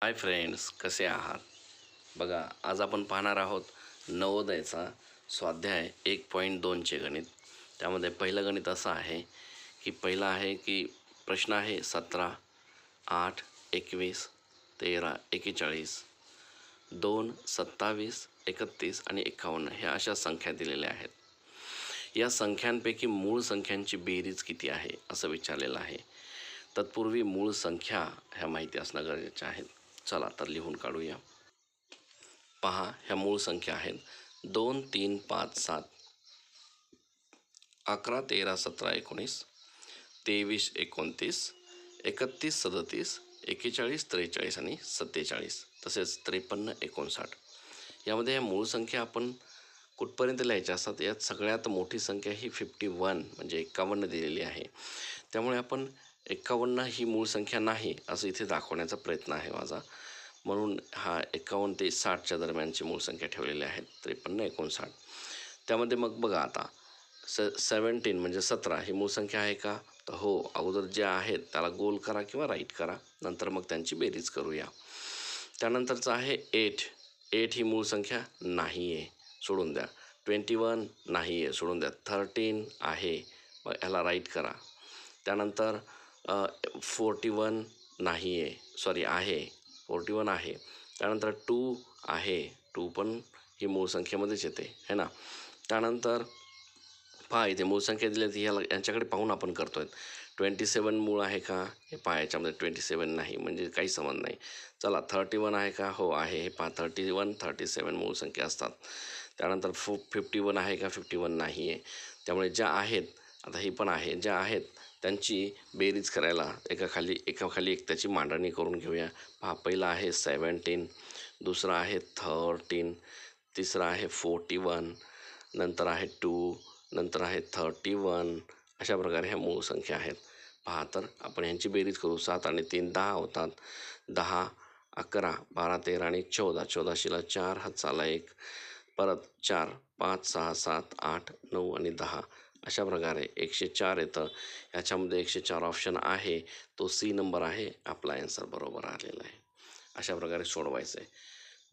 Hi friends, कसे आहात? बघा, आज आपण पाहणार आहोत नवोदयचा स्वाध्याय 1.2चे गणित. त्यामध्ये पहिलं गणित असं आहे की पहिला आहे की प्रश्न आहे 17, 8, 21, 13, 41, 2, 27, 31 आणि 51 ह्या अशा संख्या दिलेल्या आहेत. या संख्यांपैकी मूळ संख्यांची बेरीज किती आहे असं विचारलेलं आहे. तत्पूर्वी मूळ संख्या ह्या माहिती असणं गरजेचं आहे. चला तर लिहून काढूया. पहा, ह्या मूळ संख्या आहेत 2, 3, 5, 7, 11, 13, 17, 19, 23, 29, 31, 37, 41, 43 आणि 47, तसेच 53, 59. यामध्ये ह्या मूळ संख्या आपण कुठपर्यंत लिहायच्या असतात. यात सगळ्यात मोठी संख्या ही 51 म्हणजे 51 दिलेली आहे. त्यामुळे आपण 51 ही मूळ संख्या नाही असं इथे दाखवण्याचा प्रयत्न आहे माझा. म्हणून हा 51 ते 60च्या दरम्यानची मूळ संख्या ठेवलेल्या आहेत 53, 59. त्यामध्ये मग बघा आता 17 म्हणजे 17 ही मूळ संख्या आहे का? तर हो. अगोदर जे आहेत त्याला गोल करा किंवा राईट करा, नंतर मग त्यांची बेरीज करूया. त्यानंतरचं आहे 8 ही मूळ संख्या नाही आहे, सोडून द्या. 21 नाही आहे, सोडून द्या. 13 आहे, मग ह्याला राईट करा. त्यानंतर 41 नाही आहे, सॉरी आहे, 41 आहे. त्यानंतर 2 आहे, 2 पण ही मूळ संख्येमध्येच येते है ना. त्यानंतर पहा, इथे मूळ संख्या दिली ती यांच्याकडे पाहून आपण करतो आहे. 27 मूळ आहे का? हे पहा, याच्यामध्ये 27 नाही, म्हणजे काही संबंध नाही. चला, 31 आहे का? हो आहे. हे पहा, 31, 37 मूळ संख्या असतात. त्यानंतर 51 आहे का? 51 नाही आहे. त्यामुळे ज्या आहेत, आता ही पण आहे, ज्या आहेत त्यांची बेरीज करायला एकाखाली एक त्याची मांडणी करून घेऊया. पहा, पहिला आहे 17, दुसरा आहे 13, तिसरा आहे 41, नंतर आहे 2, नंतर आहे 31. अशा प्रकारे ह्या मूळ संख्या आहेत. पहा, तर आपण यांची बेरीज करू. 7 आणि 3 10 होतात. 10, 11, 12, 13 आणि 14. 14शीला 4, हातचाला 1, परत 4, 5, 6, 7, 8, 9 आणि 10. अशा प्रकारे 104 येतं. ह्याच्यामध्ये 104 ऑप्शन आहे, तो सी नंबर आहे. आपला आन्सर बरोबर आलेला आहे. अशा प्रकारे सोडवायचं आहे.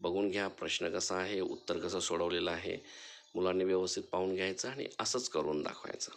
बघून घ्या प्रश्न कसा आहे, उत्तर कसं सोडवलेलं आहे. मुलांनी व्यवस्थित पाहून घ्यायचं आणि असंच करून दाखवायचं.